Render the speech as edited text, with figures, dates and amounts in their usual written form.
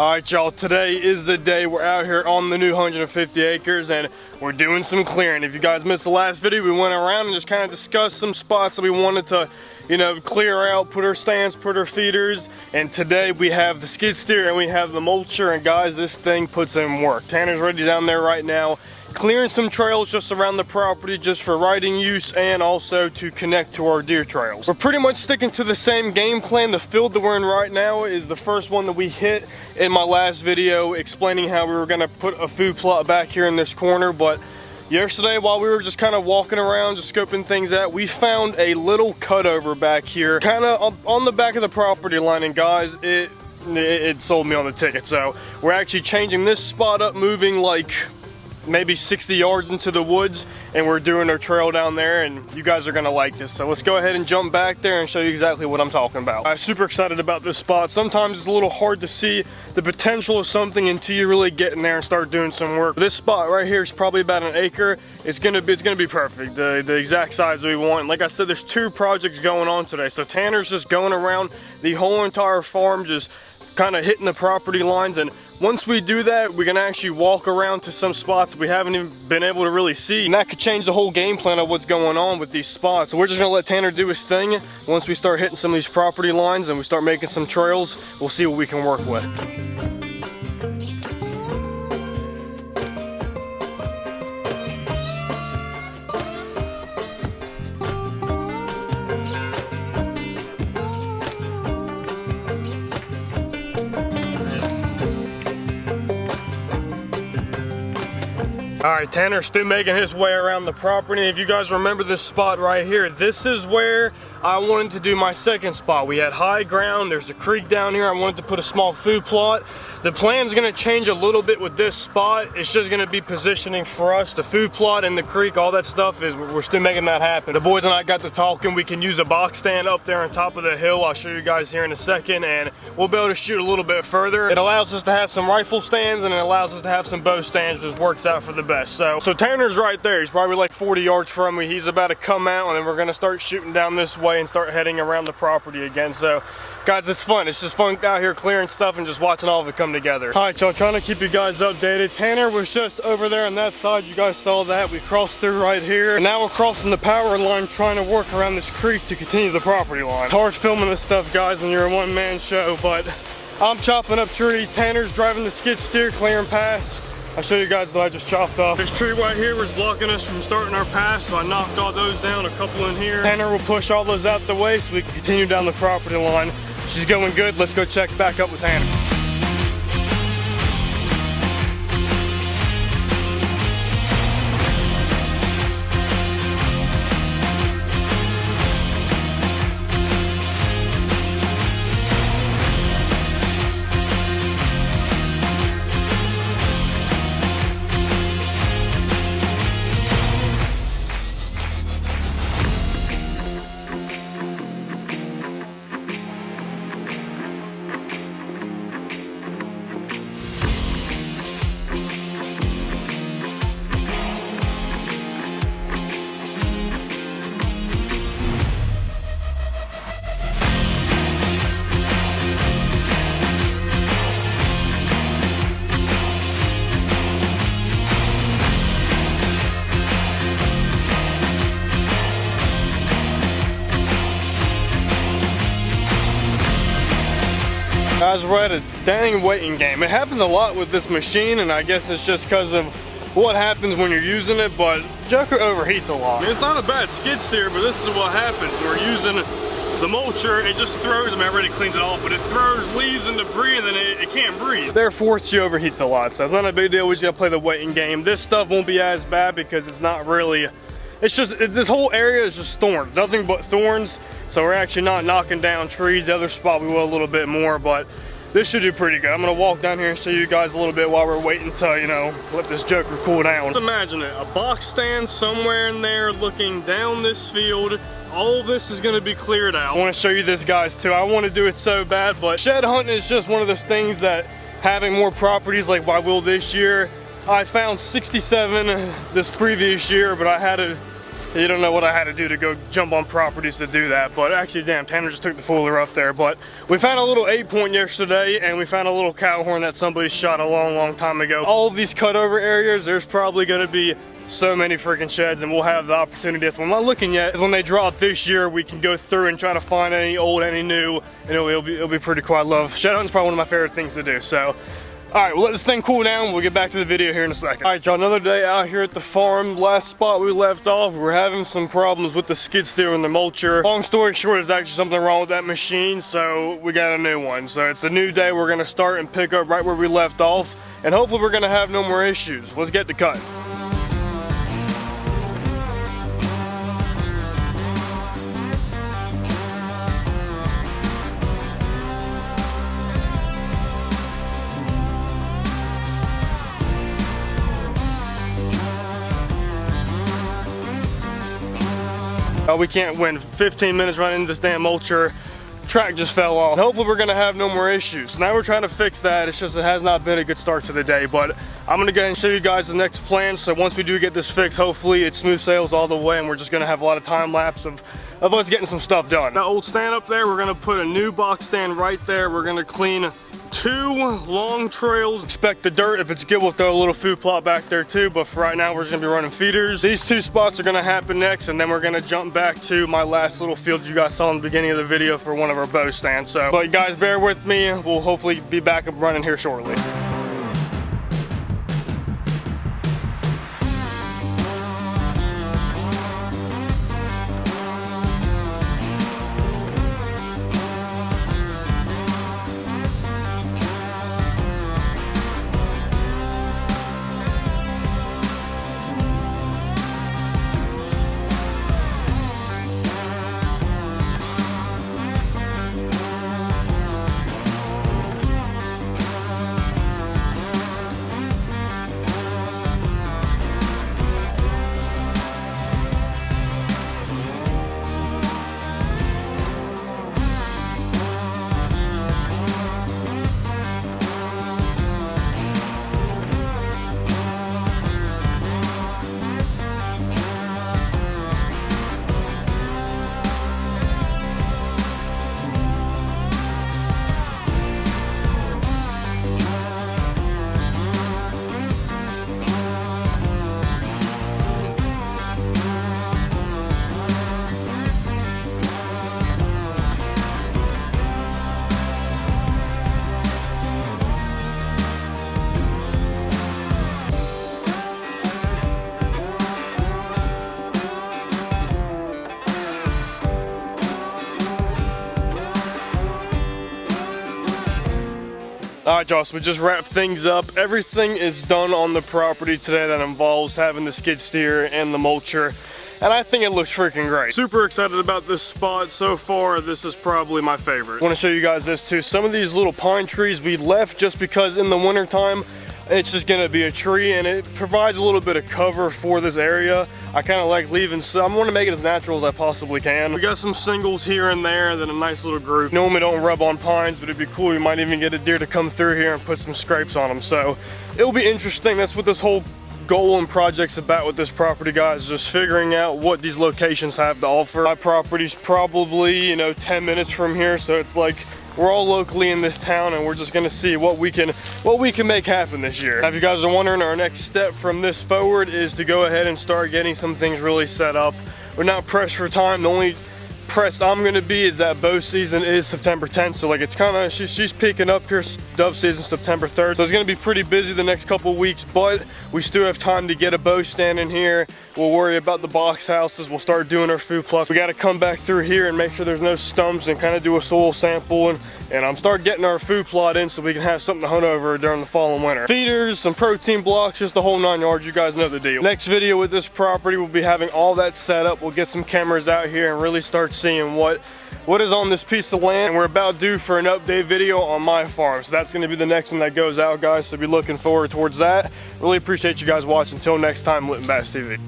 Alright y'all, today is the day we're out here on the new 150 acres and we're doing some clearing. If you guys missed the last video, we went around and just kind of discussed some spots that we wanted to, clear out, put our stands, put our feeders, and today we have the skid steer and we have the mulcher, and guys, this thing puts in work. Tanner's ready down there right now, clearing some trails just around the property just for riding use and also to connect to our deer trails. We're pretty much sticking to the same game plan. The field that we're in right now is the first one that we hit in my last video explaining how we were going to put a food plot back here in this corner, but yesterday while we were just kind of walking around just scoping things out, we found a little cutover back here kind of on the back of the property line, and guys, it sold me on the ticket. So we're actually changing this spot up, moving like maybe 60 yards into the woods, and we're doing our trail down there, and you guys are gonna like this. So let's go ahead and jump back there and show you exactly what I'm talking about. I'm super excited about this spot. Sometimes it's a little hard to see the potential of something until you really get in there and start doing some work. This spot right here is probably about an acre. It's gonna be perfect, the exact size we want. And like I said, there's two projects going on today. So Tanner's just going around the whole entire farm, just kind of hitting the property lines, and once we do that, we're gonna actually walk around to some spots we haven't even been able to really see, and that could change the whole game plan of what's going on with these spots. So we're just gonna let Tanner do his thing. Once we start hitting some of these property lines and we start making some trails, we'll see what we can work with. Alright, Tanner's still making his way around the property. If you guys remember this spot right here, this is where I wanted to do my second spot. We had high ground, there's a creek down here. I wanted to put a small food plot. The plan's gonna change a little bit with this spot. It's just gonna be positioning for us. The food plot and the creek, all that stuff, we're still making that happen. The boys and I got to talking. We can use a box stand up there on top of the hill. I'll show you guys here in a second, and we'll be able to shoot a little bit further. It allows us to have some rifle stands, and it allows us to have some bow stands, which works out for the best. So Tanner's right there. He's probably like 40 yards from me. He's about to come out, and then we're gonna start shooting down this way and start heading around the property again. So guys, it's fun. It's just fun out here clearing stuff and just watching all of it come together. All right, y'all, trying to keep you guys updated. Tanner was just over there on that side. You guys saw that. We crossed through right here. And now we're crossing the power line, trying to work around this creek to continue the property line. It's hard filming this stuff, guys, when you're a one-man show, but I'm chopping up trees. Tanner's driving the skid steer, clearing paths. I'll show you guys what I just chopped off. This tree right here was blocking us from starting our path, so I knocked all those down, a couple in here. Tanner will push all those out the way so we can continue down the property line. She's going good. Let's go check back up with Tanner. Guys, we're at a dang waiting game. It happens a lot with this machine, and I guess it's just because of what happens when you're using it, but Joker overheats a lot. I mean, it's not a bad skid steer, but this is what happens. We're using the mulcher, it just throws, I mean, I already cleaned it off, but it throws leaves and debris, and then it can't breathe. Therefore, she overheats a lot, so it's not a big deal. We just gotta play the waiting game. This stuff won't be as bad because it's not really, it's just, this whole area is just thorns, nothing but thorns. So we're actually not knocking down trees. The other spot we will a little bit more, but this should do pretty good. I'm gonna walk down here and show you guys a little bit while we're waiting to, let this Joker cool down. Let's imagine it, a box stand somewhere in there looking down this field. All this is gonna be cleared out. I wanna show you this, guys, too. I wanna do it so bad, but shed hunting is just one of those things that having more properties like I will this year. I found 67 this previous year, but I had to You don't know what I had to do to go jump on properties to do that, but actually, damn, Tanner just took the fooler up there. But we found a little 8-point yesterday, and we found a little cow horn that somebody shot a long time ago. All of these cutover areas, there's probably gonna be so many freaking sheds, and we'll have the opportunity. That's what I'm not looking yet, is when they drop this year, we can go through and try to find any old, any new, and it'll be pretty cool. I love shed hunting's probably one of my favorite things to do. So alright, we'll let this thing cool down. We'll get back to the video here in a second. Alright, y'all, another day out here at the farm. Last spot we left off, we're having some problems with the skid steer and the mulcher. Long story short, there's actually something wrong with that machine, so we got a new one. So it's a new day. We're gonna start and pick up right where we left off, and hopefully we're gonna have no more issues. Let's get to cutting. We can't win 15 minutes running into this damn mulcher. Track just fell off. Hopefully we're gonna have no more issues. Now we're trying to fix that. It's just it has not been a good start to the day, but I'm gonna go ahead and show you guys the next plan. So once we do get this fixed, hopefully it's smooth sails all the way, and we're just gonna have a lot of time lapse of us getting some stuff done. That old stand up there, we're gonna put a new box stand right there. We're gonna clean 2 long trails. Expect the dirt. If it's good, we'll throw a little food plot back there too, but for right now we're just gonna be running feeders. These 2 spots are gonna happen next, and then we're gonna jump back to my last little field you guys saw in the beginning of the video for one of our bow stands. So, but guys, bear with me. We'll hopefully be back up running here shortly. Alright, y'all, so we just wrapped things up. Everything is done on the property today that involves having the skid steer and the mulcher, and I think it looks freaking great. Super excited about this spot so far. This is probably my favorite. I want to show you guys this too. Some of these little pine trees we left just because in the winter time it's just gonna be a tree, and it provides a little bit of cover for this area. I kind of like leaving some. I want to make it as natural as I possibly can. We got some singles here and there, then a nice little group. Normally don't rub on pines, but it'd be cool. We might even get a deer to come through here and put some scrapes on them. So it'll be interesting. That's what this whole goal and project's about with this property, guys. Just figuring out what these locations have to offer. My property's probably, you know, 10 minutes from here, so it's like we're all locally in this town, and we're just gonna see what we can make happen this year. Now, if you guys are wondering, our next step from this forward is to go ahead and start getting some things really set up. We're not pressed for time. The only pressed I'm gonna be is that bow season is September 10th, so like it's kind of she's peaking up here. Dove season September 3rd, so it's gonna be pretty busy the next couple weeks, but we still have time to get a bow stand in here. We'll worry about the box houses. We'll start doing our food plots. We got to come back through here and make sure there's no stumps and kind of do a soil sample and start getting our food plot in so we can have something to hunt over during the fall and winter. Feeders, some protein blocks, just the whole 9 yards. You guys know the deal. Next video with this property, we'll be having all that set up. We'll get some cameras out here and really start seeing what is on this piece of land. And we're about due for an update video on my farm, so that's going to be the next one that goes out, guys, so be looking forward towards that. Really appreciate you guys watching. Until next time, Litton Bass TV.